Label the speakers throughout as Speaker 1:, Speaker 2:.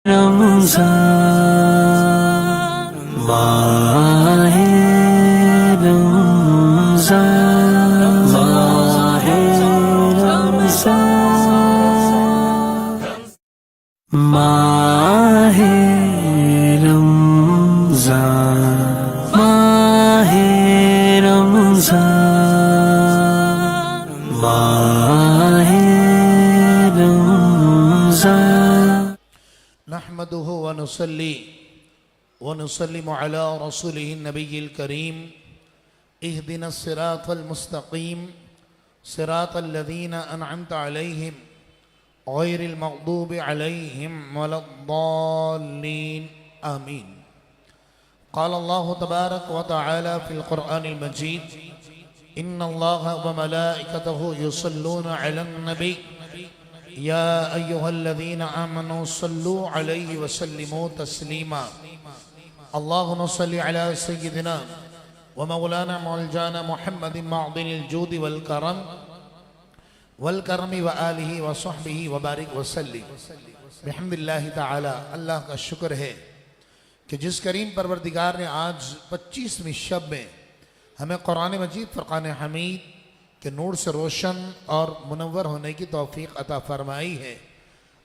Speaker 1: رمضان ماہ رمضان ماہ رمضان ماہ رمضان ماہ رمضان ماہ رمضان
Speaker 2: نحمده ونصلي ونسلم على رسوله النبي الكريم اهدنا الصراط المستقيم صراط الذين أنعمت عليهم غير المغضوب عليهم ولا الضالين آمين. قال الله تبارك وتعالى في القرآن المجيد إن الله وملائكته يصلون على النبي يا أيها الذين آمنوا صلوا عليه وسلموا تسليما. اللهم صل على سيدنا ومولانا مولانا محمد معظم الجود والكرم وآله وصحبه وبارك وسلم. بحمد اللہ تعالی. اللہ کا شکر ہے کہ جس کریم پروردگار نے آج 25ویں شب میں ہمیں قرآن مجید فرقان حمید کہ نور سے روشن اور منور ہونے کی توفیق عطا فرمائی ہے.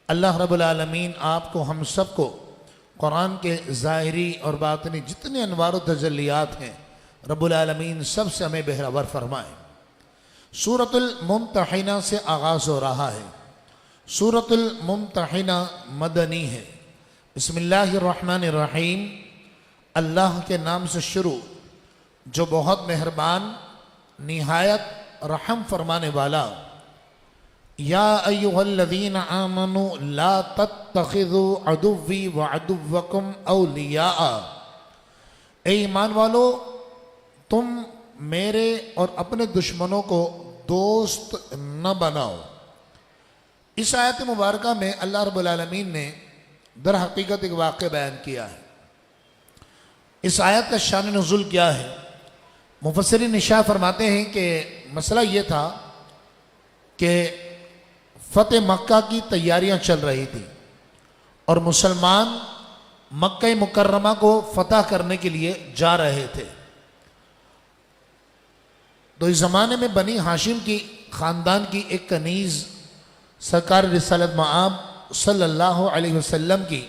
Speaker 2: اللہ رب العالمین آپ کو ہم سب کو قرآن کے ظاہری اور باطنی جتنے انوار و تجلیات ہیں رب العالمین سب سے ہمیں بہرور فرمائے. سورۃ الممتحنہ سے آغاز ہو رہا ہے. سورۃ الممتحنہ مدنی ہے. بسم اللہ الرحمن الرحیم. اللہ کے نام سے شروع جو بہت مہربان نہایت رحم فرمانے والا. یا ایہا الذین آمنوا لا تتخذوا عدوی وعدوکم اولیاء. اے ایمان والو تم میرے اور اپنے دشمنوں کو دوست نہ بناؤ. اس آیت مبارکہ میں اللہ رب العالمین نے در حقیقت ایک واقعہ بیان کیا ہے. اس آیت کا شان نزول کیا ہے؟ مفسرین اشارہ فرماتے ہیں کہ مسئلہ یہ تھا کہ فتح مکہ کی تیاریاں چل رہی تھیں اور مسلمان مکہ مکرمہ کو فتح کرنے کے لیے جا رہے تھے. تو اس زمانے میں بنی ہاشم کی خاندان کی ایک کنیز سرکار رسالت مآب صلی اللہ علیہ وسلم کی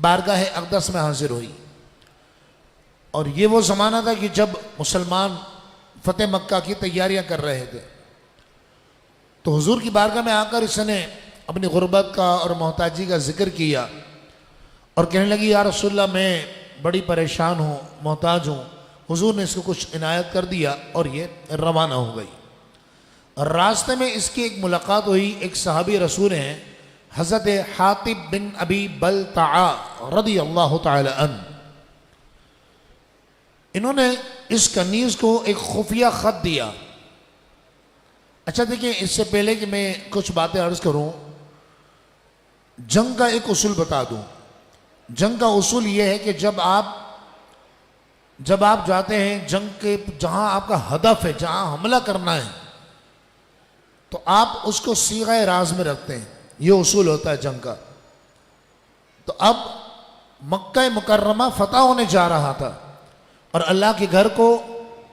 Speaker 2: بارگاہ اقدس میں حاضر ہوئی. اور یہ وہ زمانہ تھا کہ جب مسلمان فتح مکہ کی تیاریاں کر رہے تھے. تو حضور کی بارگاہ میں آ کر اس نے اپنی غربت کا اور محتاجی کا ذکر کیا اور کہنے لگی یا رسول اللہ میں بڑی پریشان ہوں، محتاج ہوں. حضور نے اس کو کچھ عنایت کر دیا اور یہ روانہ ہو گئی. اور راستے میں اس کی ایک ملاقات ہوئی. ایک صحابی رسول ہیں حضرت حاطب بن ابی بلتعہ رضی اللہ تعالی عنہ. انہوں نے اس کنیز کو ایک خفیہ خط دیا. اچھا دیکھیں، اس سے پہلے کہ میں کچھ باتیں عرض کروں، جنگ کا ایک اصول بتا دوں. جنگ کا اصول یہ ہے کہ جب آپ جاتے ہیں جنگ کے جہاں آپ کا ہدف ہے، جہاں حملہ کرنا ہے، تو آپ اس کو صیغہ راز میں رکھتے ہیں. یہ اصول ہوتا ہے جنگ کا. تو اب مکہ مکرمہ فتح ہونے جا رہا تھا اور اللہ کے گھر کو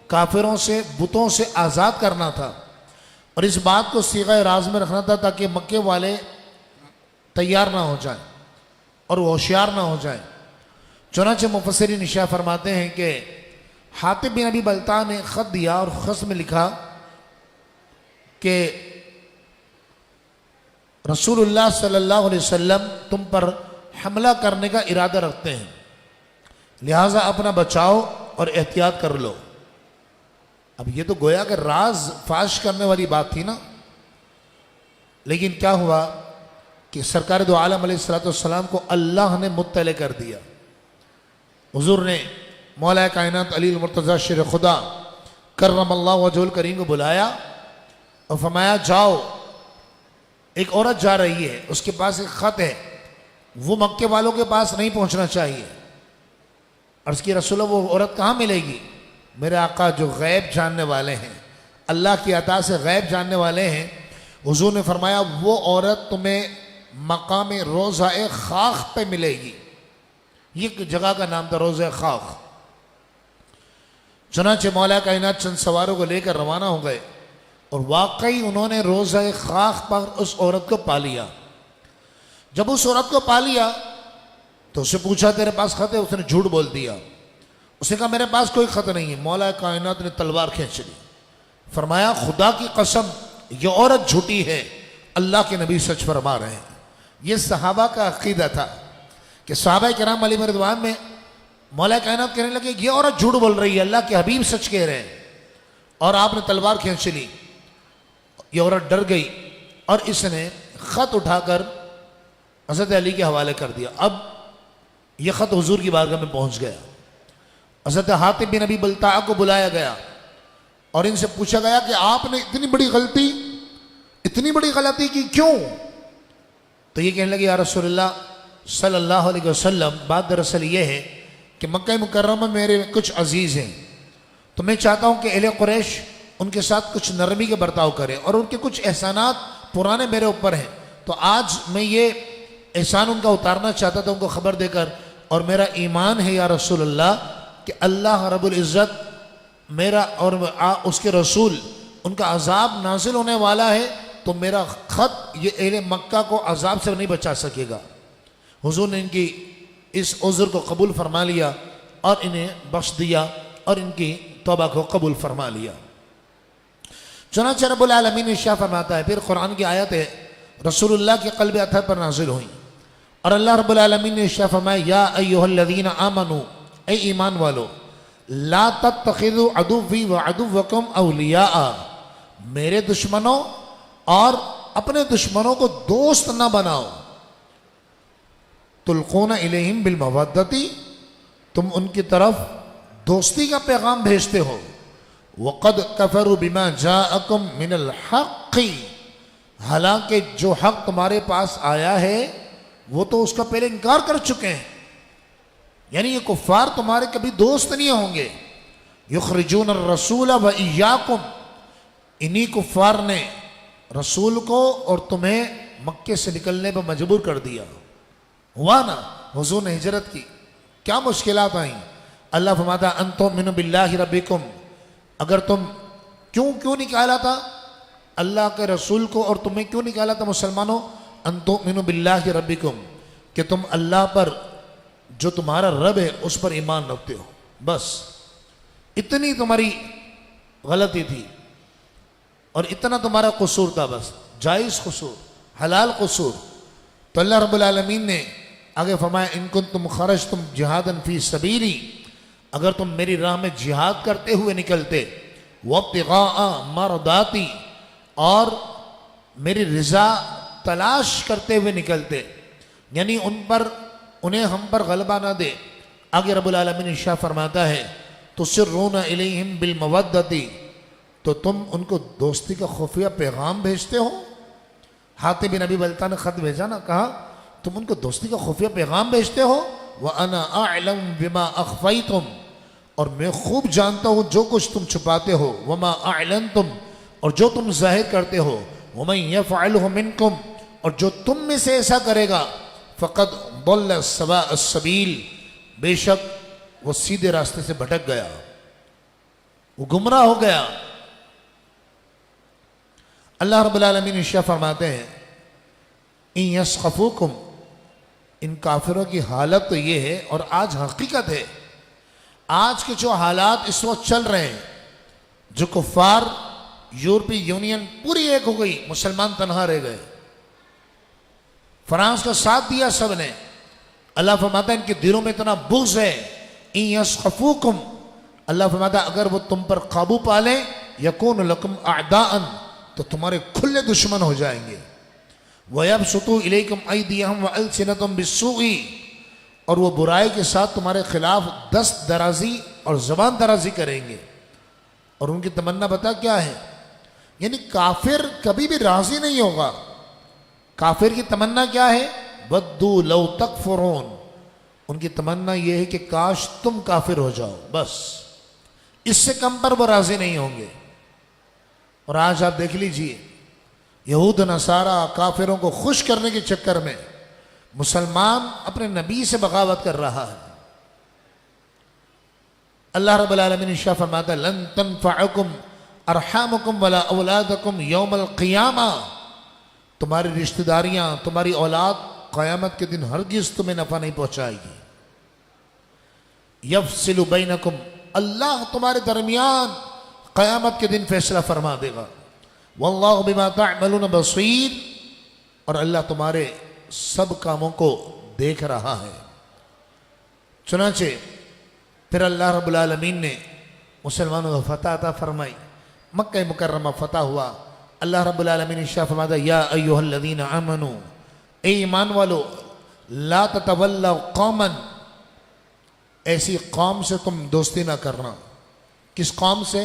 Speaker 2: کافروں سے بتوں سے آزاد کرنا تھا اور اس بات کو صیغہ راز میں رکھنا تھا تاکہ مکے والے تیار نہ ہو جائیں اور وہ ہوشیار نہ ہو جائیں. چنانچہ مفسرین اشارہ فرماتے ہیں کہ حاطب بن ابی بلتعہ نے خط دیا اور خط میں لکھا کہ رسول اللہ صلی اللہ علیہ وسلم تم پر حملہ کرنے کا ارادہ رکھتے ہیں، لہٰذا اپنا بچاؤ اور احتیاط کر لو. اب یہ تو گویا کہ راز فاش کرنے والی بات تھی نا. لیکن کیا ہوا کہ سرکار دو عالم علیہ السلام کو اللہ نے مطلع کر دیا. حضور نے مولا کائنات علی المرتضی شیر خدا کرم اللہ وجہ الکریم کو بلایا اور فرمایا جاؤ، ایک عورت جا رہی ہے، اس کے پاس ایک خط ہے، وہ مکے والوں کے پاس نہیں پہنچنا چاہیے. عرض کی رسول اللہ وہ عورت کہاں ملے گی؟ میرے آقا جو غیب جاننے والے ہیں، اللہ کی عطا سے غیب جاننے والے ہیں، حضور نے فرمایا وہ عورت تمہیں مقام روضہ خاخ پہ ملے گی. یہ ایک جگہ کا نام تھا روضہ خاخ. چنانچہ مولا کائنات چند سواروں کو لے کر روانہ ہو گئے اور واقعی انہوں نے روضہ خاخ پر اس عورت کو پا لیا. جب اس عورت کو پا لیا تو اسے پوچھا تیرے پاس خط ہے؟ اس نے جھوٹ بول دیا. اس نے کہا میرے پاس کوئی خط نہیں ہے. مولا کائنات نے تلوار کھینچ لی. فرمایا خدا کی قسم یہ عورت جھوٹی ہے، اللہ کے نبی سچ فرما رہے ہیں. یہ صحابہ کا عقیدہ تھا کہ صحابہ کرام علیہ رضوان میں مولا کائنات کہنے لگے یہ عورت جھوٹ بول رہی ہے، اللہ کے حبیب سچ کہہ رہے ہیں، اور آپ نے تلوار کھینچ لی. یہ عورت ڈر گئی اور اس نے خط اٹھا کر حضرت علی کے حوالے کر دیا. اب یہ خط حضور کی بارگاہ میں پہنچ گیا. حضرت حاتب بن ابی بلتع کو بلایا گیا اور ان سے پوچھا گیا کہ آپ نے اتنی بڑی غلطی کی کیوں؟ تو یہ کہنے لگے یا رسول اللہ صلی اللہ علیہ وسلم، بات دراصل یہ ہے کہ مکہ مکرمہ میرے کچھ عزیز ہیں، تو میں چاہتا ہوں کہ اہل قریش ان کے ساتھ کچھ نرمی کے برتاؤ کرے، اور ان کے کچھ احسانات پرانے میرے اوپر ہیں، تو آج میں یہ احسان ان کا اتارنا چاہتا تھا ان کو خبر دے کر. اور میرا ایمان ہے یا رسول اللہ کہ اللہ رب العزت میرا اور اس کے رسول ان کا عذاب نازل ہونے والا ہے، تو میرا خط یہ اہل مکہ کو عذاب سے نہیں بچا سکے گا. حضور نے ان کی اس عذر کو قبول فرما لیا اور انہیں بخش دیا اور ان کی توبہ کو قبول فرما لیا. چنانچہ رب العالمین نے شاہ فرماتا ہے، پھر قرآن کی آیت ہے رسول اللہ کے قلب اطہر پر نازل ہوئیں اور اللہ رب العالمین نے شاہ فرمایا یا ایہا الذین آمنوا، اے ایمان والو، لا تتخذوا عدوی وعدوکم اولیاء، میرے دشمنوں اور اپنے دشمنوں کو دوست نہ بناؤ. تلقون الیہم بالمودۃ، تم ان کی طرف دوستی کا پیغام بھیجتے ہو. وقد کفروا بما جاءکم من الحق، حالانکہ جو حق تمہارے پاس آیا ہے وہ تو اس کا پہلے انکار کر چکے ہیں. یعنی یہ کفار تمہارے کبھی دوست نہیں ہوں گے. یخرجون الرسول وإیاکم، انہی کفار نے رسول کو اور تمہیں مکے سے نکلنے پر مجبور کر دیا. ہوا نا، حضور نے ہجرت کی، کیا مشکلات آئیں. اللہ فرماتا ان تؤمنوا باللہ ربکم، اگر تم کیوں نکالا تھا اللہ کے رسول کو اور تمہیں کیوں نکالا تھا مسلمانوں؟ ان تؤمنوا باللہ ربکم، کہ تم اللہ پر جو تمہارا رب ہے اس پر ایمان رکھتے ہو. بس اتنی تمہاری غلطی تھی اور اتنا تمہارا قصور تھا، بس جائز قصور، حلال قصور. تو اللہ رب العالمین نے آگے فرمایا ان کنتم خرجتم جہادا فی سبیلی، اگر تم میری راہ میں جہاد کرتے ہوئے نکلتے، وابتغاء مرضاتی، اور میری رضا تلاش کرتے ہوئے نکلتے، یعنی انہیں ہم پر غلبہ نہ دے. آگے رب العالمین ارشاد فرماتا ہے تسرون الیہم بالمودۃ، تو تم ان کو دوستی کا خفیہ پیغام بھیجتے ہو. حاتب بن ابی بلتع نے خط بھیجا نا، کہا تم ان کو دوستی کا خفیہ پیغام بھیجتے ہو. وَأَنَا أَعْلَمُ بِمَا أَخْفَيْتُمْ، اور میں خوب جانتا ہوں جو کچھ تم چھپاتے ہو. وَمَا أَعْلَنْتُمْ، اور جو تم ظاہر کرتے ہو. وَمَنْ يَفْعَلْهُ مِنْكُمْ، اور جو تم میں سے ایسا کرے گا. فَقَدْ ضَلَّ سَوَاءَ السَّبِيلِ، بے شک وہ سیدھے راستے سے بھٹک گیا، وہ گمراہ ہو گیا. اللہ رب العالمین ارشاد فرماتے ہیں ان یسخفوکم، ان کافروں کی حالت تو یہ ہے، اور آج حقیقت ہے، آج کے جو حالات اس وقت چل رہے ہیں، جو کفار یورپی یونین پوری ایک ہو گئی، مسلمان تنہا رہ گئے. فرانس کا ساتھ دیا سب نے. اللہ فرماتا ہے ان کے دلوں میں اتنا بغض ہے. ان یسخفوکم، اللہ فرماتا ہے اگر وہ تم پر قابو پالیں، یکون لکم اعداء، تو تمہارے کھلے دشمن ہو جائیں گے. وَيَبْسُطُوا إِلَيْكُمْ أَيْدِيَهُمْ وَأَلْسِنَتُهُمْ بِالسُّوءِ، اور وہ برائی کے ساتھ تمہارے خلاف دست درازی اور زبان درازی کریں گے. اور ان کی تمنا بتا کیا ہے؟ یعنی کافر کبھی بھی راضی نہیں ہوگا. کافر کی تمنا کیا ہے؟ وَدُّوا لَوْ تَكْفُرُونَ، ان کی تمنا یہ ہے کہ کاش تم کافر ہو جاؤ، بس اس سے کم پر وہ راضی نہیں ہوں گے. اور آج آپ دیکھ لیجئے یہود نصارہ کافروں کو خوش کرنے کے چکر میں مسلمان اپنے نبی سے بغاوت کر رہا ہے۔ اللہ رب العالمین ارشاد فرماتا ہے لن تنفعکم ارحامکم ولا اولادکم یوم القیامہ، تمہاری رشتہ داریاں، تمہاری اولاد قیامت کے دن ہرگز تمہیں نفع نہیں پہنچائے گی۔ یفصل بینکم، اللہ تمہارے درمیان قیامت کے دن فیصلہ فرما دے گا۔ واللہ بما تعملون بصیر، اور اللہ تمہارے سب کاموں کو دیکھ رہا ہے۔ چنانچہ پھر اللہ رب العالمین نے مسلمانوں کو فتح عطا فرمائی، مکہ مکرمہ فتح ہوا۔ اللہ رب العالمین ارشاد فرماتا ہے یا ایہا الذین آمنوا، اے ایمان والو، لا تتولوا قوما، ایسی قوم سے تم دوستی نہ کرنا۔ کس قوم سے؟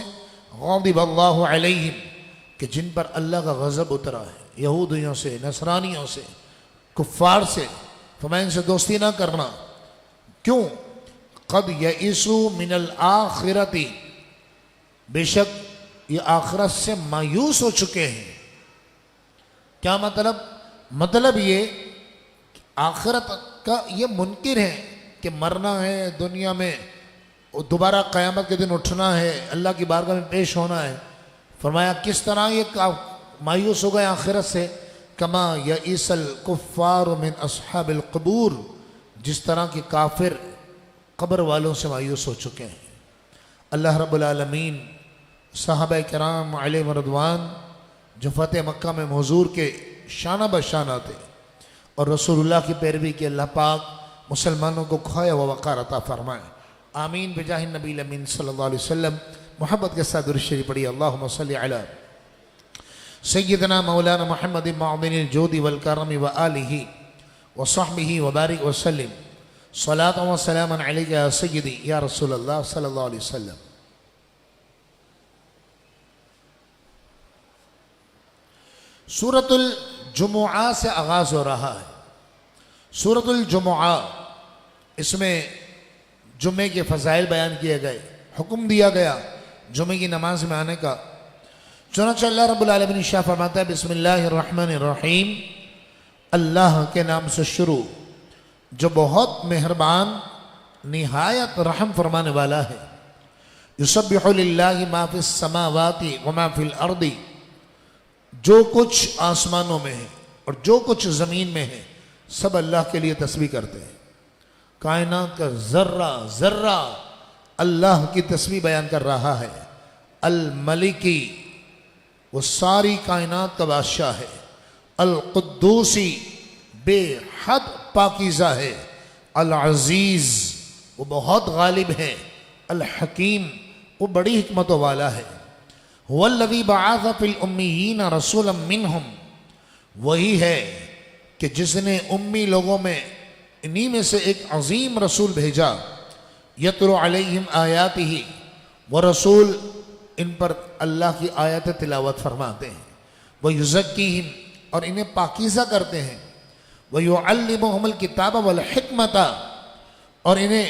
Speaker 2: غضب اللہ علیہم، کہ جن پر اللہ کا غضب اترا ہے، یہودیوں سے، نصرانیوں سے، کفار سے، فرمایا ان سے دوستی نہ کرنا۔ کیوں؟ قد یئسوا من الآخرۃ، بے شک یہ آخرت سے مایوس ہو چکے ہیں۔ کیا مطلب؟ مطلب یہ کہ آخرت کا یہ منکر ہے کہ مرنا ہے دنیا میں، دوبارہ قیامت کے دن اٹھنا ہے، اللہ کی بارگاہ میں پیش ہونا ہے۔ فرمایا کس طرح یہ مایوس ہو گئے آخرت سے؟ کما یئس الکفار من اصحاب القبور، جس طرح کہ کافر قبر والوں سے مایوس ہو چکے ہیں۔ اللہ رب العالمین صحابہ کرام علیہم رضوان جو فتح مکہ میں حضور کے شانہ بشانہ تھے اور رسول اللہ کی پیروی کی، اللہ پاک مسلمانوں کو کھویا ہوا وقار عطا فرمائے۔ آمین بجاہ النبی الامین صلی اللہ علیہ وسلم۔ محبت کے ساتھ درود شریف پڑھی، اللہم صلی علی سیدنا مولانا محمد معدن الجود والکرم وآلہ وصحبہ وبارک وسلم، صلاۃ و سلاما علیک یا سیدی یا رسول اللہ صلی اللہ علیہ وسلم۔ سورۃ الجمعہ سے آغاز ہو رہا ہے۔ سورۃ الجمعہ، اس میں جمعے کے فضائل بیان کیے گئے، حکم دیا گیا جمعے کی نماز میں آنے کا۔ چنانچہ اللہ رب العالمین ارشاد فرماتا ہے بسم اللہ الرحمن الرحیم، اللہ کے نام سے شروع جو بہت مہربان نہایت رحم فرمانے والا ہے۔ یسبح للہ ما فی السماوات وما فی الارض، جو کچھ آسمانوں میں ہے اور جو کچھ زمین میں ہے سب اللہ کے لیے تسبیح کرتے ہیں۔ کائنات کا ذرہ ذرہ اللہ کی تسبیح بیان کر رہا ہے۔ الملکی، وہ ساری کائنات کا بادشاہ ہے۔ القدوسی، بے حد پاکیزہ ہے۔ العزیز، وہ بہت غالب ہے۔ الحکیم، وہ بڑی حکمتوں والا ہے۔ هو الذی بعث فی الامیین رسولا منہم، وہی ہے کہ جس نے امی لوگوں میں انہی میں سے ایک عظیم رسول بھیجا۔ یتلو علیہم آیاتہ، وہ رسول ان پر اللہ کی آیات تلاوت فرماتے ہیں۔ ویزکیہم، اور انہیں پاکیزہ کرتے ہیں۔ ویعلمہم الکتاب والحکمت، اور انہیں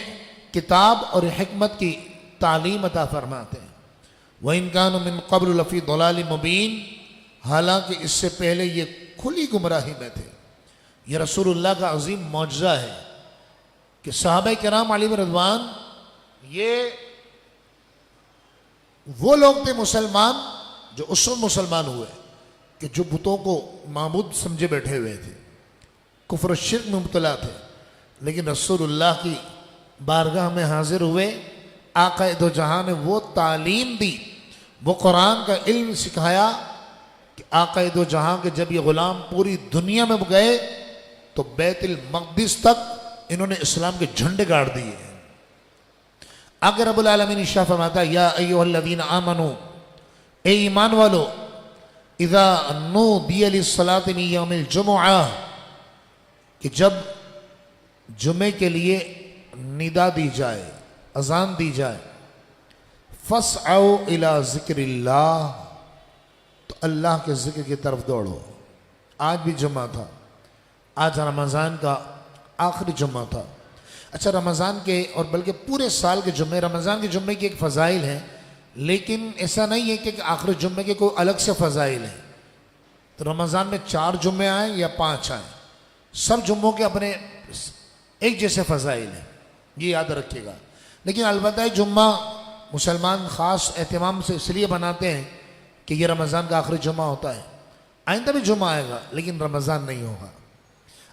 Speaker 2: کتاب اور حکمت کی تعلیم عطا فرماتے ہیں۔ وَإِن كَانُوا مِن قَبْلُ لَفِي ضَلَالٍ مُبِينٍ، حالانکہ اس سے پہلے یہ کھلی گمراہی میں تھے۔ یہ رسول اللہ کا عظیم معجزہ ہے کہ صحابہ کرام علیہ رضوان یہ وہ لوگ تھے مسلمان جو اس وقت مسلمان ہوئے کہ جو بتوں کو معبود سمجھے بیٹھے ہوئے تھے، کفر و شرک میں مبتلا تھے، لیکن رسول اللہ کی بارگاہ میں حاضر ہوئے۔ آقا دو جہاں نے وہ تعلیم دی، وہ قرآن کا علم سکھایا کہ آقا دو جہاں کے جب یہ غلام پوری دنیا میں گئے تو بیت المقدس تک انہوں نے اسلام کے جھنڈے گاڑ دیے۔ آگے رب العالمین ارشاد فرماتا ہے یا ایہا الذین آمنوا، اے ایمان والو، اذا نودی للصلاۃ من یوم الجمعہ، کہ جب جمعے کے لیے ندا دی جائے، اذان دی جائے، فاسعوا الی ذکر اللہ، تو اللہ کے ذکر کی طرف دوڑو۔ آج بھی جمعہ تھا، آج رمضان کا آخری جمعہ تھا۔ اچھا، رمضان کے اور بلکہ پورے سال کے جمعے، رمضان کے جمعے کی ایک فضائل ہے، لیکن ایسا نہیں ہے کہ آخری جمعے کے کوئی الگ سے فضائل ہیں۔ تو رمضان میں 4 جمعے آئیں یا 5 آئیں، سب جمعوں کے اپنے ایک جیسے فضائل ہیں، یہ یاد رکھیے گا۔ لیکن البتہ جمعہ مسلمان خاص اہتمام سے اس لیے بناتے ہیں کہ یہ رمضان کا آخری جمعہ ہوتا ہے۔ آئندہ بھی جمعہ آئے گا لیکن رمضان نہیں ہوگا۔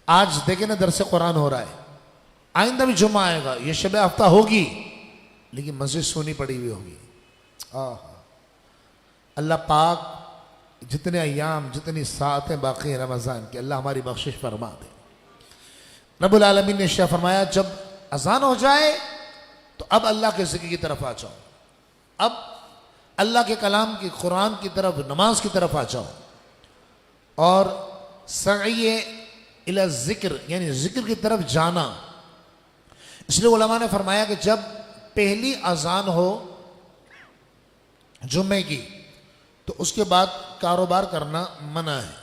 Speaker 2: آج دیکھیں نا درس قرآن ہو رہا ہے، آئندہ بھی جمعہ آئے گا، یہ شب ہفتہ ہوگی لیکن مسجد سونی پڑی ہوئی ہوگی۔ اللہ پاک جتنے ایام جتنی ساعتیں باقی ہیں رمضان کی، اللہ ہماری بخشش فرما دے۔ رب العالمین نے ارشاد فرمایا جب اذان ہو جائے تو اب اللہ کے ذکر کی طرف آ جاؤ، اب اللہ کے کلام کی قرآن کی طرف نماز کی طرف آ جاؤ، اور سعی الی الذکر یعنی ذکر کی طرف جانا۔ اس لیے علماء نے فرمایا کہ جب پہلی اذان ہو جمعے کی تو اس کے بعد کاروبار کرنا منع ہے،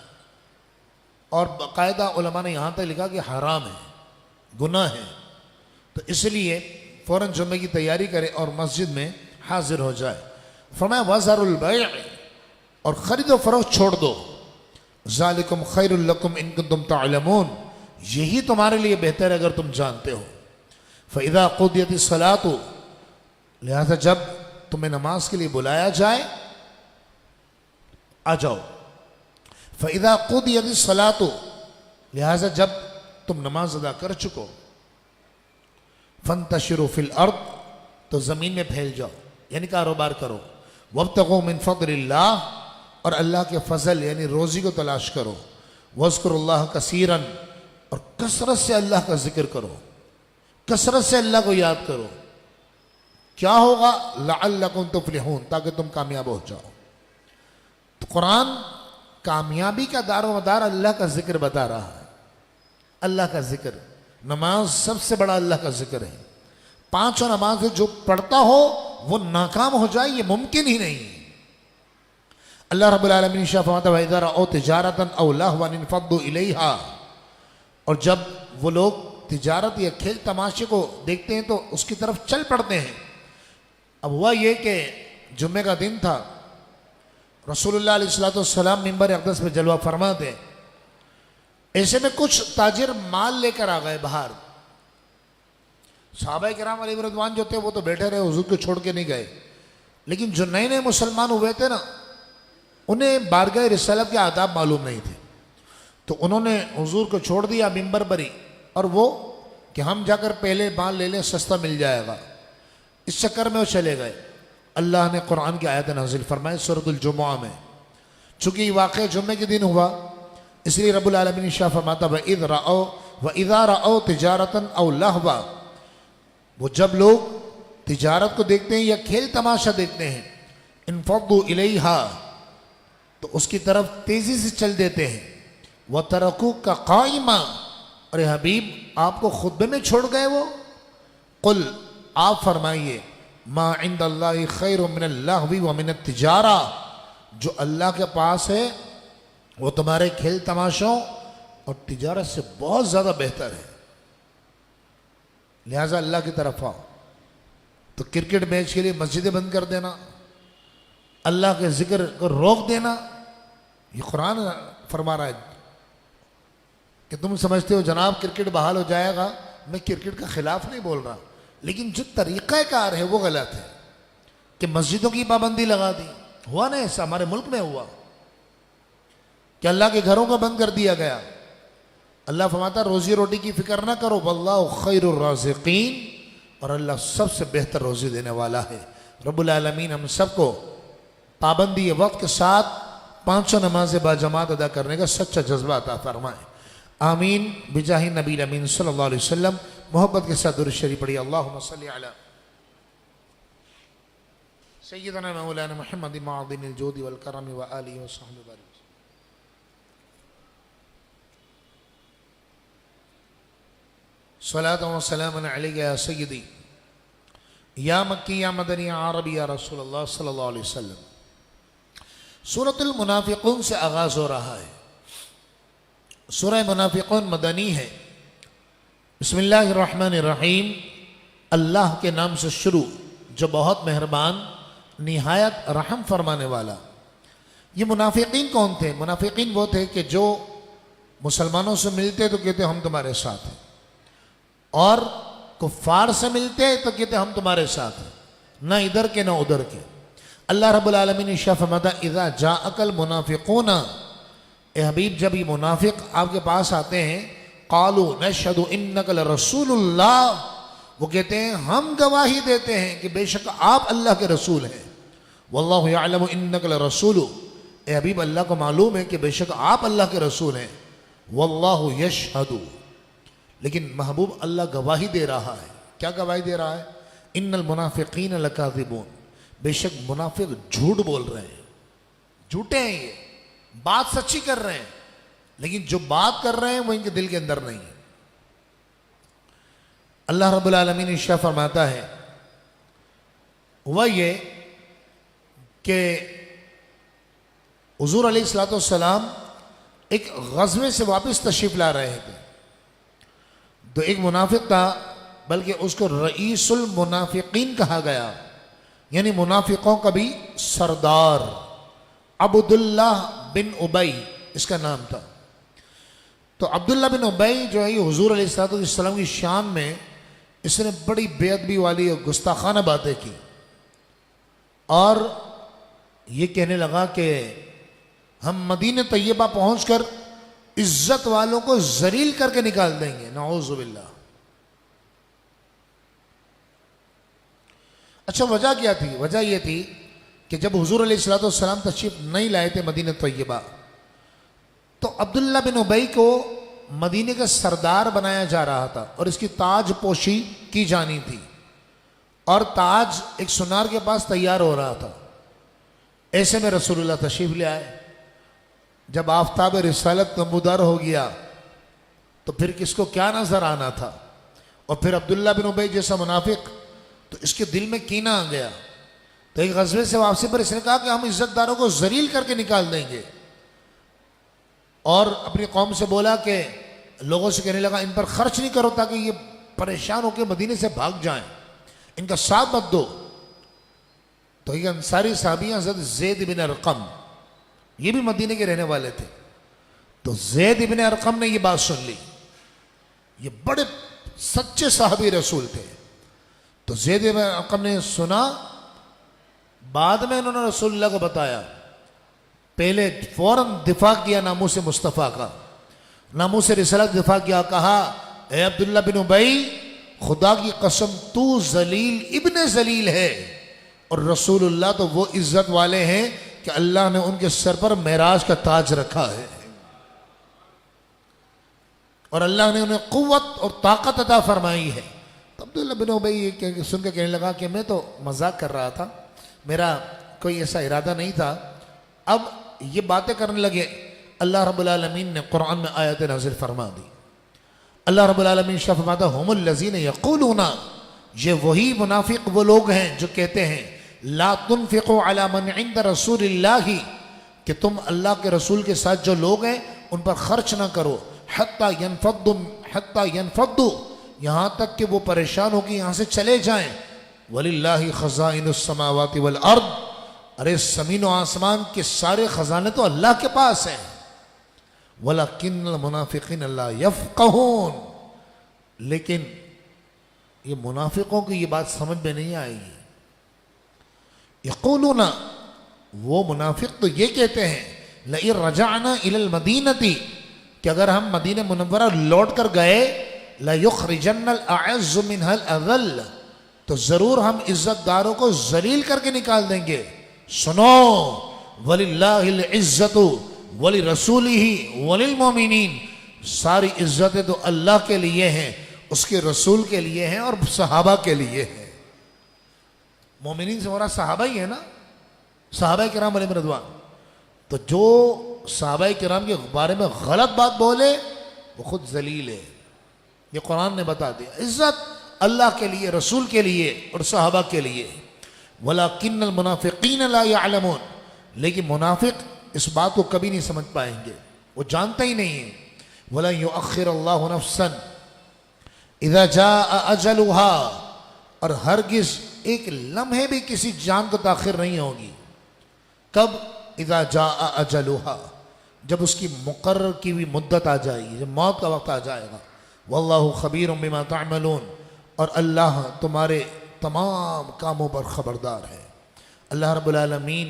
Speaker 2: اور باقاعدہ علماء نے یہاں تک لکھا کہ حرام ہے، گناہ ہے۔ تو اس لیے فوراً جمعے کی تیاری کرے اور مسجد میں حاضر ہو جائے۔ فرمایا وَذَرُوا الْبَيْعَ، اور خرید و فروخت چھوڑ دو۔ ذَلِكُمْ خَيْرٌ لَكُمْ إِن كُنتُمْ تَعْلَمُونَ، یہی تمہارے لیے بہتر ہے اگر تم جانتے ہو۔ فَإِذَا قُضِيَتِ الصَّلَاةُ، لہذا جب تمہیں نماز کے لیے بلایا جائے آ جاؤ۔ فَإِذَا قُضِيَتِ الصَّلَاةُ، لہذا جب تم نماز ادا کر چکو، فَانْتَشِرُوا فِي الْأَرْضِ، تو زمین میں پھیل جاؤ یعنی کاروبار کرو۔ وَابْتَغُوا مِنْ فَضْلِ اللَّهِ، اور اللہ کے فضل یعنی روزی کو تلاش کرو۔ وَاذْكُرُوا اللَّهَ كَثِيرًا، اور کثرت سے اللہ کا ذکر کرو، کثرت سے اللہ کو یاد کرو۔ کیا ہوگا؟ لَعَلَّكُمْ تُفْلِحُونَ، تاکہ تم کامیاب ہو جاؤ۔ تو قرآن کامیابی کا دار و مدار اللہ کا ذکر بتا رہا ہے، اللہ کا ذکر۔ نماز سب سے بڑا اللہ کا ذکر ہے۔ 5 نمازیں جو پڑھتا ہو وہ ناکام ہو جائے یہ ممکن ہی نہیں ہے۔ اللہ رب العالمین شاہ فرماتا ہے وَإِذَا رَأَوْا تِجَارَةً أَوْ لَهْوًا انفضوا إِلَيْهَا، اور جب وہ لوگ تجارت یا کھیل تماشے کو دیکھتے ہیں تو اس کی طرف چل پڑتے ہیں۔ اب ہوا یہ کہ جمعے کا دن تھا، رسول اللہ علیہ السلام منبر اقدس پہ جلوہ فرما تھے، ایسے میں کچھ تاجر مال لے کر آ گئے باہر۔ صحابہ کرام علیہ رضوان جو تھے وہ تو بیٹھے رہے، حضور کو چھوڑ کے نہیں گئے، لیکن جو نئے نئے مسلمان ہوئے تھے نا انہیں بارگاہ رسالت کے آداب معلوم نہیں تھے، تو انہوں نے حضور کو چھوڑ دیا منبر پر ہی، اور وہ کہ ہم جا کر پہلے مال لے لیں سستا مل جائے گا، اس چکر میں وہ چلے گئے۔ اللہ نے قرآن کی آیت نازل فرمائے سورۃ الجمعہ میں، چونکہ یہ واقعہ جمعے کے دن ہوا اس لیے رب العالمین شاہ فرماتا وَإِذَا رَأَوْا تِجَارَةً أَوْ لَهْوًا، وہ جب لوگ تجارت کو دیکھتے ہیں یا کھیل تماشا دیکھتے ہیں، انفضوا إِلَيْهَا، تو اس کی طرف تیزی سے چل دیتے ہیں۔ وَتَرَكُوكَ قَائِمًا، اور اے حبیب آپ کو خطبے میں چھوڑ گئے وہ۔ قل، آپ فرمائیے ما عند اللہ خیر من اللہو ومن التجارہ، جو اللہ کے پاس ہے وہ تمہارے کھیل تماشوں اور تجارت سے بہت زیادہ بہتر ہے، لہٰذا اللہ کی طرف آؤ۔ تو کرکٹ میچ کے لیے مسجدیں بند کر دینا، اللہ کے ذکر کو روک دینا، یہ قرآن فرما رہا ہے کہ تم سمجھتے ہو جناب کرکٹ بحال ہو جائے گا۔ میں کرکٹ کا خلاف نہیں بول رہا، لیکن جو طریقہ کار ہے وہ غلط ہے کہ مسجدوں کی پابندی لگا دی۔ ہوا نا ایسا، ہمارے ملک میں ہوا کہ اللہ کے گھروں کو بند کر دیا گیا۔ اللہ فرماتا روزی روٹی کی فکر نہ کرو، واللہ خیر الرازقین، اور اللہ سب سے بہتر روزی دینے والا ہے۔ رب العالمین ہم سب کو پابندی وقت کے ساتھ 5 نمازیں باجماعت ادا کرنے کا سچا جذبہ عطا فرمائے، آمین بجاہ نبی الامین صلی اللہ علیہ وسلم۔ محبت کے ساتھ درود شریف پڑھی، اللہم صلی علی سیدنا مولانا محمد معظم الجود والکرم وآلہ وصحبہ وسلم۔ صلاۃ و سلام علیک یا سیدی یا مکی یا مدنی یا عربی یا رسول اللہ صلی اللہ علیہ وسلم۔ سورۃ المنافقون سے آغاز ہو رہا ہے۔ سورہ منافقون مدنی ہے۔ بسم اللہ الرحمن الرحیم، اللہ کے نام سے شروع جو بہت مہربان نہایت رحم فرمانے والا۔ یہ منافقین کون تھے؟ منافقین وہ تھے کہ جو مسلمانوں سے ملتے تو کہتے ہم تمہارے ساتھ ہیں، اور کفار سے ملتے تو کہتے ہم تمہارے ساتھ ہیں، نہ ادھر کے نہ ادھر کے۔ اللہ رب العالمین نے ارشاد فرمایا اذا جاءک المنافقون، اے حبیب جب یہ منافق آپ کے پاس آتے ہیں، قالوا نشہد انک لرسول اللہ، وہ کہتے ہیں ہم گواہی دیتے ہیں کہ بے شک آپ اللہ کے رسول ہیں، واللہ یعلم انک لرسول، اے حبیب اللہ کو معلوم ہے کہ بے شک آپ اللہ کے رسول ہیں، واللہ یشہد، لیکن محبوب اللہ گواہی دے رہا ہے۔ کیا گواہی دے رہا ہے؟ ان المنافقین لکاذبون، بے شک منافق جھوٹ بول رہے ہیں، جھوٹے ہیں، یہ بات سچی کر رہے ہیں لیکن جو بات کر رہے ہیں وہ ان کے دل کے اندر نہیں ہے۔ اللہ رب العالمین ارشاد فرماتا ہے وہ یہ کہ حضور علیہ الصلوۃ والسلام ایک غزوے سے واپس تشریف لا رہے تھے، تو ایک منافق تھا، بلکہ اس کو رئیس المنافقین کہا گیا، یعنی منافقوں کا بھی سردار، عبداللہ بن ابی اس کا نام تھا۔ تو عبداللہ بن ابی جو ہے یہ حضور علیہ الصلوۃ والسلام کی شان میں اس نے بڑی بے ادبی والی اور گستاخانہ باتیں کی، اور یہ کہنے لگا کہ ہم مدینہ طیبہ پہنچ کر عزت والوں کو ذلیل کر کے نکال دیں گے، نعوذ باللہ۔ اچھا وجہ کیا تھی؟ وجہ یہ تھی کہ جب حضور علیہ الصلوۃ والسلام تشریف نہیں لائے تھے مدینہ طیبہ، تو عبداللہ بن ابی کو مدینہ کا سردار بنایا جا رہا تھا اور اس کی تاج پوشی کی جانی تھی، اور تاج ایک سنار کے پاس تیار ہو رہا تھا۔ ایسے میں رسول اللہ تشریف لے آئے، جب آفتاب رسالت نمودار ہو گیا تو پھر کس کو کیا نظر آنا تھا، اور پھر عبداللہ بن ابی جیسا منافق، تو اس کے دل میں کینہ آ گیا، تو ایک غزوے سے واپسی پر اس نے کہا کہ ہم عزت داروں کو ذلیل کر کے نکال دیں گے، اور اپنی قوم سے بولا کہ لوگوں سے کہنے لگا ان پر خرچ نہیں کرو تاکہ یہ پریشان ہو کے مدینے سے بھاگ جائیں، ان کا ساتھ مت دو۔ تو یہ انصاری صحابی حضرت زید بن ارقم، یہ بھی مدینے کے رہنے والے تھے، تو زید بن ارقم نے یہ بات سن لی، یہ بڑے سچے صحابی رسول تھے، تو زید بن ارقم نے سنا، بعد میں انہوں نے رسول اللہ کو بتایا، پہلے فوراً دفاع کیا ناموس مصطفیٰ کا، ناموس رسالت دفاع کیا، کہا اے عبداللہ بن ابی خدا کی قسم تو ذلیل ابن ذلیل ہے، اور رسول اللہ تو وہ عزت والے ہیں کہ اللہ نے ان کے سر پر معراج کا تاج رکھا ہے، اور اللہ نے انہیں قوت اور طاقت عطا فرمائی ہے۔ تو عبداللہ بن ابی یہ سن کے کہنے لگا کہ میں تو مذاق کر رہا تھا، میرا کوئی ایسا ارادہ نہیں تھا۔ اب یہ باتیں کرنے لگے، اللہ رب العالمین نے قرآن میں آیت نازل فرما دی۔ اللہ رب العالمین شاہ فرماتا ہم الذین یقولون، یہ وہی منافق وہ لوگ ہیں جو کہتے ہیں لا تنفقوا علی من عند رسول اللہ، کہ تم اللہ کے رسول کے ساتھ جو لوگ ہیں ان پر خرچ نہ کرو، حتی ینفضوا، یہاں تک کہ وہ پریشان ہو کہ یہاں سے چلے جائیں، وَلِلَّهِ خَزَائِنُ السَّمَاوَاتِ وَالْأَرْضِ، ارے زمین و آسمان کے سارے خزانے تو اللہ کے پاس ہیں، وَلَكِنَّ الْمُنَافِقِينَ لَا يَفْقَهُونَ، لیکن یہ منافقوں کی یہ بات سمجھ میں نہیں آئی۔ یقولون، وہ منافق تو یہ کہتے ہیں لَإِن رَجَعْنَا إِلَى الْمَدِينَةِ، کہ اگر ہم مدینہ منورہ لوٹ کر گئے لَيُخْرِجَنَّ الْأَعَزُّ مِنْهَا الْأَذَلَّ، تو ضرور ہم عزت داروں کو ذلیل کر کے نکال دیں گے۔ سنو، وَلِلَّهِ الْعِزَّةُ وَلِرَسُولِهِ وَلِلْمُؤْمِنِينَ، ساری عزتیں تو اللہ کے لیے ہیں، اس کے رسول کے لیے ہیں اور صحابہ کے لیے ہیں۔ مومنین سے مراد صحابہ ہی ہے نا، صحابہ کرام علیہ رضوان۔ تو جو صحابہ کرام کے بارے میں غلط بات بولے وہ خود ذلیل ہے، یہ قرآن نے بتا دیا۔ عزت اللہ کے لیے، رسول کے لیے اور صحابہ کے لیے۔ وَلَكِنَّ الْمُنَافِقِينَ لَا يَعْلَمُونَ، لیکن منافق اس بات کو کبھی نہیں سمجھ پائیں گے، وہ جانتے ہی نہیں ہیں۔ وَلَن يُؤَخِّرَ اللَّهُ نَفْسًا إِذَا جَاءَ أَجَلُهَا، اور ہرگز ایک لمحے بھی کسی جان کو تاخیر نہیں ہوگی، کب؟ اذا جاء اجلها، جب اس کی مقرر کی ہوئی مدت آ جائے گی، جب موت کا وقت آ جائے گا۔ واللہ خبیر بما تعملون، اور اللہ تمہارے تمام کاموں پر خبردار ہے۔ اللہ رب العالمین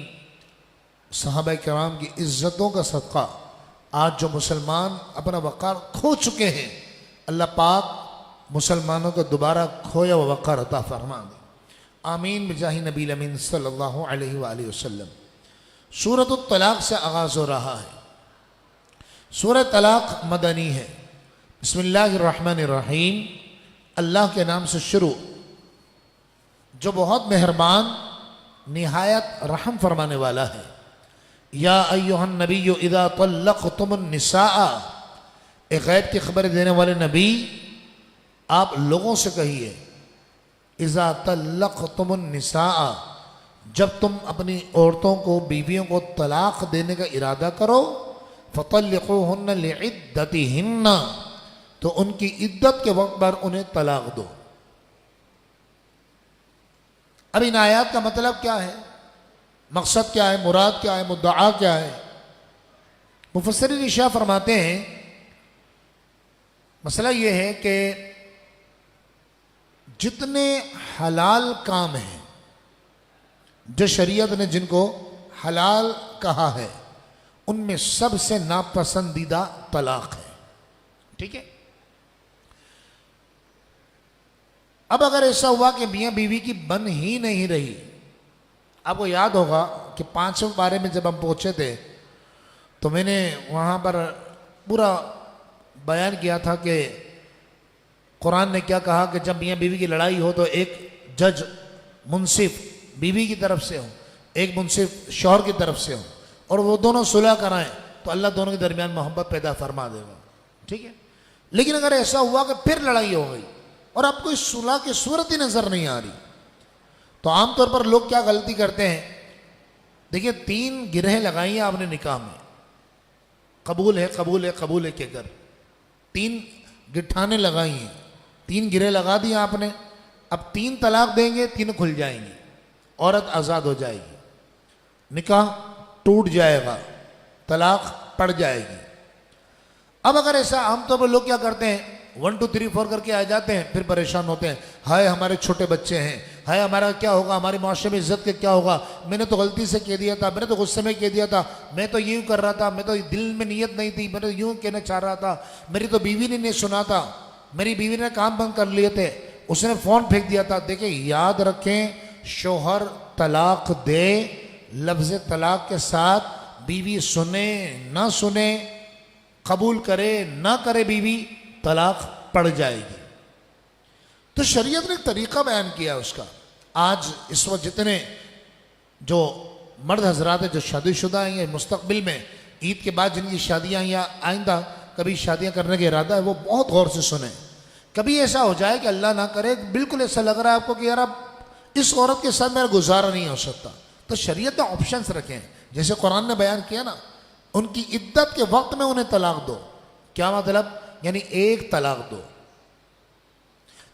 Speaker 2: صحابہ کرام کی عزتوں کا صدقہ آج جو مسلمان اپنا وقار کھو چکے ہیں، اللہ پاک مسلمانوں کو دوبارہ کھویا ہوا وقار عطا فرما دے، آمین بجاہ نبی الامین صلی اللہ علیہ وآلہ وسلم۔ سورۃ الطلاق سے آغاز ہو رہا ہے۔ سورہ طلاق مدنی ہے۔ بسم اللہ الرحمن الرحیم، اللہ کے نام سے شروع جو بہت مہربان نہایت رحم فرمانے والا ہے۔ یا ایہا النبی اذا طلقتم النساء، ایک غیب کی خبر دینے والے نبی آپ لوگوں سے کہیے، اذا طلقتم النساء، جب تم اپنی عورتوں کو، بیویوں کو طلاق دینے کا ارادہ کرو، فطلقوہن لعدتہن، تو ان کی عدت کے وقت پر انہیں طلاق دو۔ اب ان آیات کا مطلب کیا ہے، مقصد کیا ہے، مراد کیا ہے، مدعا کیا ہے؟ مفسرین ارشاد فرماتے ہیں مسئلہ یہ ہے کہ جتنے حلال کام ہیں جو شریعت نے جن کو حلال کہا ہے، ان میں سب سے ناپسندیدہ طلاق ہے، ٹھیک ہے؟ اب اگر ایسا ہوا کہ میاں بیوی کی بن ہی نہیں رہی، آپ کو یاد ہوگا کہ 5ویں پارے میں جب ہم پہنچے تھے تو میں نے وہاں پر پورا بیان کیا تھا کہ قرآن نے کیا کہا کہ جب میاں بیوی کی لڑائی ہو تو ایک جج منصف بیوی کی طرف سے ہو، ایک منصف شوہر کی طرف سے ہو، اور وہ دونوں صلح کرائیں تو اللہ دونوں کے درمیان محبت پیدا فرما دے گا، ٹھیک ہے؟ لیکن اگر ایسا ہوا کہ پھر لڑائی ہو گئی اور آپ کو اس صلح کی صورت ہی نظر نہیں آ رہی، تو عام طور پر لوگ کیا غلطی کرتے ہیں؟ دیکھیں 3 گرہیں لگائی ہیں آپ نے نکاح میں، قبول ہے قبول ہے قبول ہے کے کر 3 گٹھانے لگائی ہیں، 3 گرہیں لگا دی آپ نے، اب 3 طلاق دیں گے، 3 کھل جائیں گی، عورت آزاد ہو جائے گی، نکاح ٹوٹ جائے گا، طلاق پڑ جائے گی۔ اب اگر ایسا عام طور پر لوگ کیا کرتے ہیں 1 2 3 4 کر کے آ جاتے ہیں، پھر پریشان ہوتے ہیں، ہائے ہمارے چھوٹے بچے ہیں، ہائے ہمارا کیا ہوگا، ہماری معاشرے میں عزت کے کیا ہوگا، میں نے تو غلطی سے کہہ دیا تھا، میں نے تو غصے میں کہہ دیا تھا، میں تو یوں کر رہا تھا، میں تو دل میں نیت نہیں تھی، میں تو یوں کہنا چاہ رہا تھا، میری تو بیوی نے نہیں سنا تھا، میری بیوی نے کام بند کر لیے تھے، اس نے فون پھینک دیا تھا۔ دیکھیں یاد رکھیں، شوہر طلاق دے، لفظ طلاق کے ساتھ بیوی سنے نہ سنے، قبول کرے نہ کرے، بیوی طلاق پڑ جائے گی۔ تو شریعت نے ایک طریقہ بیان کیا اس کا۔ آج اس وقت جتنے جو مرد حضرات ہیں جو شادی شدہ ہیں یا مستقبل میں عید کے بعد جن کی شادیاں یا آئندہ کبھی شادیاں کرنے کا ارادہ ہے، وہ بہت غور سے سنیں۔ کبھی ایسا ہو جائے کہ اللہ نہ کرے بالکل ایسا لگ رہا ہے آپ کو کہ یار اب اس عورت کے ساتھ میرا گزارا نہیں ہو سکتا، تو شریعت نے آپشنز رکھے ہیں، جیسے قرآن نے بیان کیا نا، ان کی عدت کے وقت میں انہیں طلاق دو۔ کیا مطلب؟ یعنی ایک طلاق دو،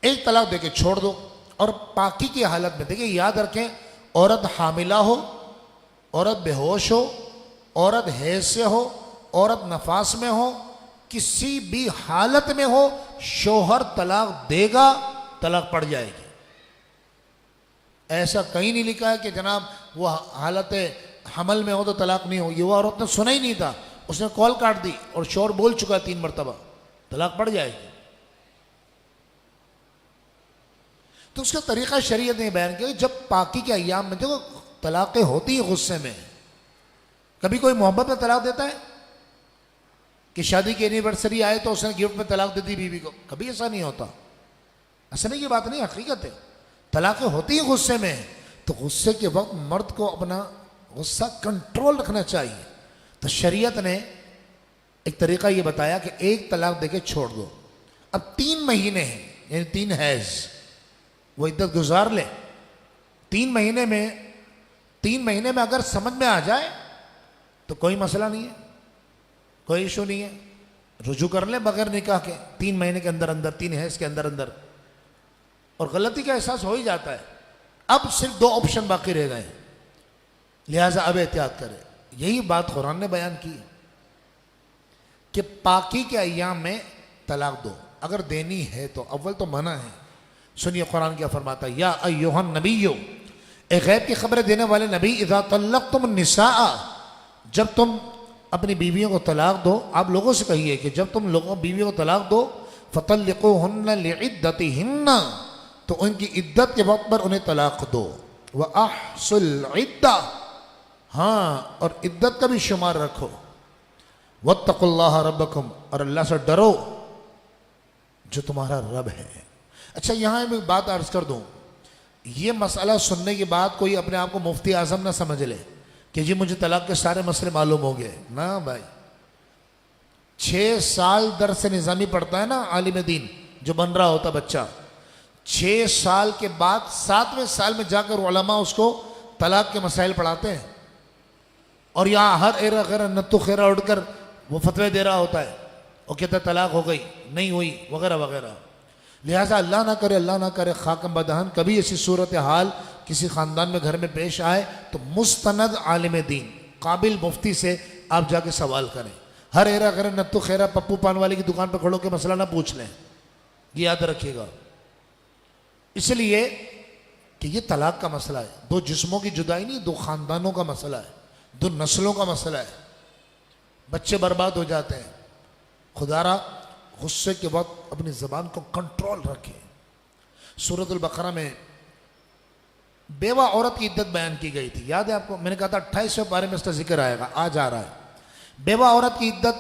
Speaker 2: ایک طلاق دے کے چھوڑ دو، اور پاکی کی حالت میں۔ دیکھیں یاد رکھیں، عورت حاملہ ہو، عورت بے ہوش ہو، عورت حیض سے ہو، عورت نفاس میں ہو، کسی بھی حالت میں ہو، شوہر طلاق دے گا، طلاق پڑ جائے گی۔ ایسا کہیں نہیں لکھا ہے کہ جناب وہ حالت حمل میں ہو تو طلاق نہیں ہو۔ یہ وہ عورت نے سنا ہی نہیں تھا، اس نے کال کاٹ دی اور شوہر بول چکا ہے 3 مرتبہ، طلاق پڑ جائے گی۔ تو اس کا طریقہ شریعت نے بیان کیا کہ جب پاکی کے ایام میں، دیکھو طلاقیں ہوتی ہیں غصے میں، کبھی کوئی محبت میں طلاق دیتا ہے کہ شادی کی اینیورسری آئے تو اس نے گفٹ میں طلاق دے دی بیوی کو، کبھی ایسا نہیں ہوتا۔ ایسا نہیں، یہ بات نہیں، حقیقت ہے، طلاقیں ہوتی ہیں غصے میں، تو غصے کے وقت مرد کو اپنا غصہ کنٹرول رکھنا چاہیے۔ تو شریعت نے ایک طریقہ یہ بتایا کہ ایک طلاق دے کے چھوڑ دو۔ اب 3 مہینے ہیں، یعنی 3 حیض، وہ عدت گزار لے۔ 3 مہینے میں اگر سمجھ میں آ جائے تو کوئی مسئلہ نہیں ہے، کوئی ایشو نہیں ہے، رجوع کر لیں بغیر نکاح کے 3 مہینے کے اندر اندر، 3 حیض کے اندر اندر۔ اور غلطی کا احساس ہو ہی جاتا ہے، اب صرف 2 آپشن باقی رہ گئے ہیں، لہٰذا اب احتیاط کریں۔ یہی بات قرآن نے بیان کی کہ پاکی کے ایام میں طلاق دو، اگر دینی ہے تو اول تو منع ہے۔ سنیے قرآن کیا فرماتا ہے، یا ایھا النبی، اے غیب کی خبریں دینے والے نبی، اذا طلقتم النساء، جب تم اپنی بیویوں کو طلاق دو، آپ لوگوں سے کہیے کہ جب تم لوگوں بیویوں کو طلاق دو، فطلقوہن لعدتہن، تو ان کی عدت کے وقت پر انہیں طلاق دو، وَأَحْصُوا الْعِدَّةَ، ہاں اور عدت کا بھی شمار رکھو، وَاتَّقُوا اللَّهَ رَبَّكُمْ، اور اللہ سے ڈرو جو تمہارا رب ہے۔ اچھا یہاں میں بات عرض کر دوں، یہ مسئلہ سننے کے بعد کوئی اپنے آپ کو مفتی اعظم نہ سمجھ لے کہ جی مجھے طلاق کے سارے مسئلے معلوم ہو گئے، نہ بھائی، 6 سال درس نظامی پڑھتا ہے نا عالم دین جو بن رہا ہوتا بچہ، 6 سال کے بعد 7ویں سال میں جا کر علماء اس کو طلاق کے مسائل پڑھاتے ہیں، اور یہاں ہر ایرا غیر نتو خیرہ اڑ کر وہ فتوے دے رہا ہوتا ہے، وہ کہتا ہے طلاق ہو گئی، نہیں ہوئی، وغیرہ وغیرہ۔ لہٰذا اللہ نہ کرے خاکم بدہن کبھی ایسی صورتحال کسی خاندان میں گھر میں پیش آئے تو مستند عالم دین قابل مفتی سے آپ جا کے سوال کریں، ہر ایرا غیر نتو خیرہ پپو پان والی کی دکان پہ کھڑو کے مسئلہ نہ پوچھ لیں، یہ یاد رکھیے گا۔ اس لیے کہ یہ طلاق کا مسئلہ ہے، 2 جسموں کی جدائی نہیں، 2 خاندانوں کا مسئلہ ہے، 2 نسلوں کا مسئلہ ہے، بچے برباد ہو جاتے ہیں۔ خدا را غصے کے وقت اپنی زبان کو کنٹرول رکھیں۔ سورۃ البقرہ میں بیوہ عورت کی عدت بیان کی گئی تھی، یاد ہے آپ کو؟ میں نے کہا تھا 28ویں پارے میں اس کا ذکر آئے گا، آج آ رہا ہے۔ بیوہ عورت کی عدت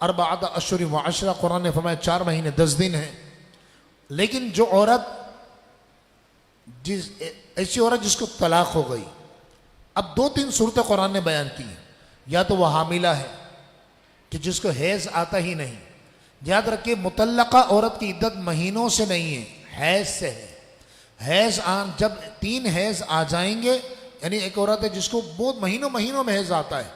Speaker 2: 4 اشہر و 10، قرآن نے فرمایا 4 مہینے 10 دن ہیں۔ لیکن جو عورت ایسی عورت جس کو طلاق ہو گئی، اب 2-3 صورتیں قرآن نے بیان کی ہیں، یا تو وہ حاملہ ہے کہ جس کو حیض آتا ہی نہیں، یاد رکھیں مطلقہ عورت کی عدت مہینوں سے نہیں ہے، حیض سے ہے۔ حیض جب 3 حیض آ جائیں گے، یعنی ایک عورت ہے جس کو بہت مہینوں میں حیض آتا ہے،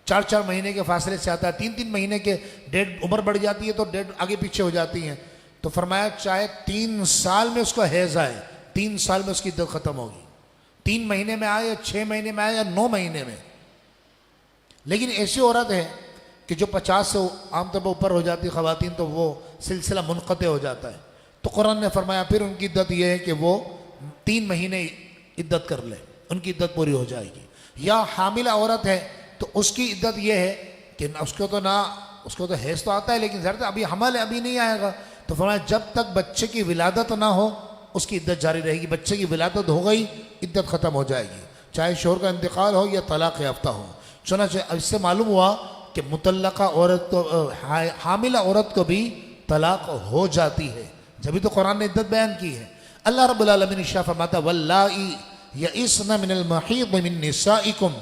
Speaker 2: 4 مہینے کے فاصلے سے آتا ہے، 3 مہینے کے ڈیٹ عمر بڑھ جاتی ہے تو ڈیٹ آگے پیچھے ہو جاتی ہیں، تو فرمایا چاہے 3 سال میں اس کو حیض آئے، 3 سال میں اس کی عدت ختم ہوگی، 3 مہینے میں آئے یا 6 مہینے میں آئے یا 9 مہینے میں۔ لیکن ایسی عورت ہے کہ جو 50 سے عام طور پر اوپر ہو جاتی خواتین تو وہ سلسلہ منقطع ہو جاتا ہے، تو قرآن نے فرمایا پھر ان کی عدت یہ ہے کہ وہ 3 مہینے عدت کر لے، ان کی عدت پوری ہو جائے گی۔ یا حاملہ عورت ہے تو اس کی عدت یہ ہے کہ اس کو تو حیض تو آتا ہے لیکن ظاہر ابھی حمل ہے، ابھی نہیں آئے گا، تو فرمایا جب تک بچے کی ولادت نہ ہو اس کی عدت جاری رہے گی، بچے کی ولادت ہو گئی عدت ختم ہو جائے گی، چاہے شوہر کا انتقال ہو یا طلاق یافتہ ہو۔ چنانچہ اس سے معلوم ہوا کہ مطلقہ عورت کو، حاملہ عورت کو بھی طلاق ہو جاتی ہے، جبھی تو قرآن نے عدت بیان کی ہے۔ اللہ رب العالمین ارشاد فرماتا ہے واللائی یئسن من المحیض من نسائکم،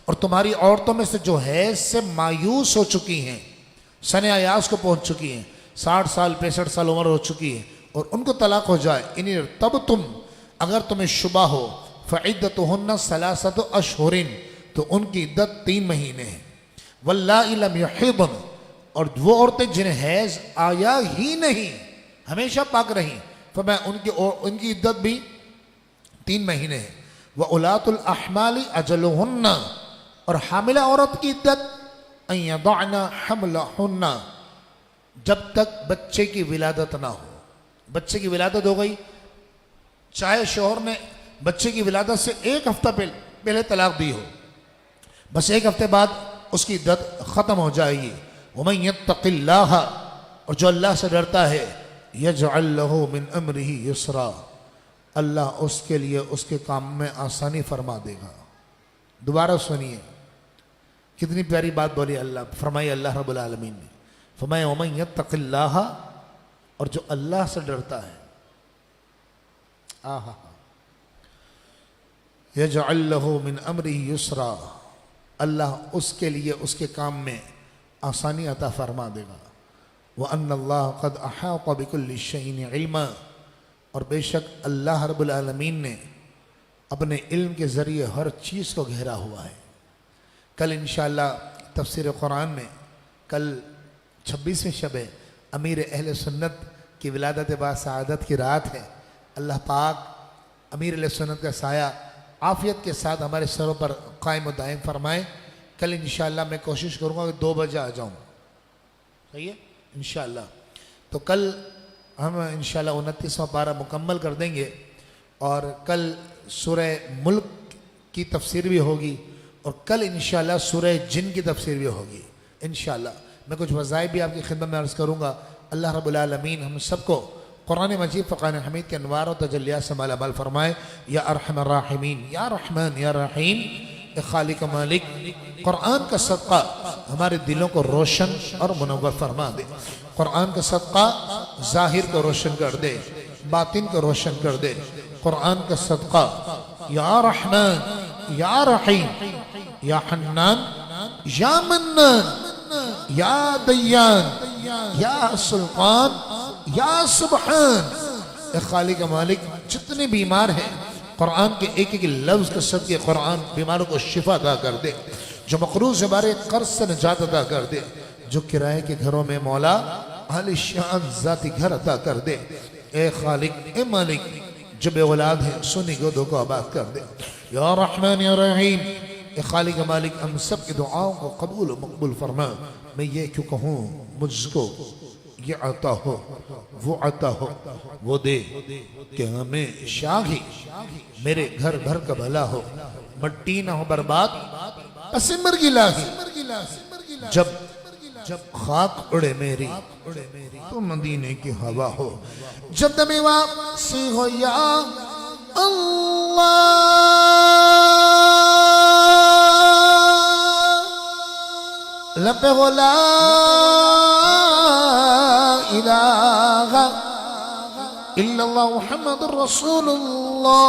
Speaker 2: اور تمہاری عورتوں میں سے جو حیض سے مایوس ہو چکی ہیں، سن ایاس کو پہنچ چکی ہیں، 60 سال 65 سال عمر ہو چکی ہے اور ان کو طلاق ہو جائے، ان تب تم، اگر تمہیں شبہ ہو، فعدتہن 3 اشہر، تو ان کی عدت 3 مہینے ہیں۔ واللائی لم یحضن، اور وہ عورتیں جنہیں حیض آیا ہی نہیں، ہمیشہ پاک رہیں، فرمایا ان کی عدت بھی 3 مہینے ہیں۔ وَأُولَاتُ الْأَحْمَالِ أَجَلُهُنَّ، اور حاملہ عورت کی عدت أَن يَضَعْنَ حَمْلَهُنَّ، جب تک بچے کی ولادت نہ ہو۔ بچے کی ولادت ہو گئی، چاہے شوہر نے بچے کی ولادت سے 1 ہفتہ پہلے طلاق دی ہو، بس 1 ہفتے بعد اس کی عدت ختم ہو جائے گی۔ وَمَن يَتَّقِ اللَّهَ، اور جو اللہ سے ڈرتا ہے، يَجْعَلْ لَهُ مِنْ أَمْرِهِ يُسْرًا، اللہ اس کے لیے اس کے کام میں آسانی فرما دے گا۔ دوبارہ سنیے کتنی پیاری بات بولی اللہ، فرمائی اللہ رب العالمین نے، فرمایا وَمَن يَتَّقِ اللَّهَ، اور جو اللہ سے ڈرتا ہے، يَجْعَلْ لَهُ مِنْ أَمْرِهِ يُسْرًا، اللہ اس کے لیے اس کے کام میں آسانی عطا فرما دے گا۔ وَأَنَّ اللَّهَ قَدْ أَحَاطَ بِكُلِّ شَيْءٍ عِلْمًا، اور بے شک اللہ رب العالمین نے اپنے علم کے ذریعے ہر چیز کو گھیرا ہوا ہے۔ کل انشاءاللہ تفسیر قرآن میں، کل 26ویں شب امیر اہل سنت کی ولادت با سعادت کی رات ہے۔ اللہ پاک امیر اہل سنت کا سایہ عافیت کے ساتھ ہمارے سروں پر قائم و دائم فرمائے۔ کل انشاءاللہ میں کوشش کروں گا کہ 2 بجے آ جاؤں. صحیح ہے انشاءاللہ. تو کل ہم انشاءاللہ 29واں پارہ مکمل کر دیں گے اور کل سورہ ملک کی تفسیر بھی ہوگی اور کل انشاءاللہ سورہ جن کی تفسیر بھی ہوگی انشاءاللہ. میں کچھ وظائف بھی آپ کی خدمت میں عرض کروں گا. اللہ رب العالمین ہم سب کو قرآن مجید فقان حمید کے انوار و تجلیات سے مالا مال فرمائے. یا ارحم الراحمین یا رحمان یا رحیم. اے خالق مالک قرآن کا صدقہ ہمارے دلوں کو روشن اور منور فرما دے. قرآن کا صدقہ ظاہر کو روشن کر دے, باطن کو روشن کر دے. قرآن کا صدقہ یا رحمان یا رحیم یا حنان یا منان یا دیان یا سلطان یا سبحان. اے خالق مالک جتنے بیمار ہیں قرآن کے ایک ایک لفظ کے صدقے قرآن بیماروں کو شفا عطا کر دے. جو مقروض ہمارے قرض سے نجات عطا کر دے. جو کرائے کے گھروں میں مولا عالی شان ذاتی گھر عطا کر دے. اے خالق اے مالک جو بے اولاد ہیں سنی گودوں کو آباد کر دے. یا رحمان یا رحیم. اے خالق مالک ہم سب کی دعاؤں کو قبول و مقبول فرما. میں یہ کیوں کہوں مجھ کو یہ عطا ہو وہ عطا ہو وہ دے کہ ہمیں شاہی میرے گھر بھر کا بھلا ہو. مٹی نہ ہو برباد پس مرگی لاہی. جب خاک اڑے میری تو مدینے کی ہوا ہو. جب دمی واپسی ہو یا اللہ لب لا الہ الا اللہ محمد رسول اللہ.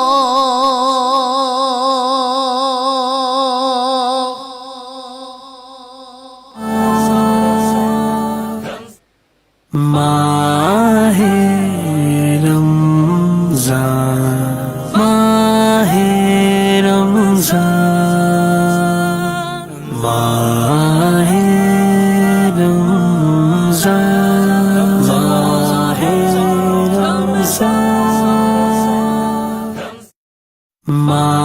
Speaker 1: ماہ رمضان ماہ رمضان ماہ رمضان ماہ رمضان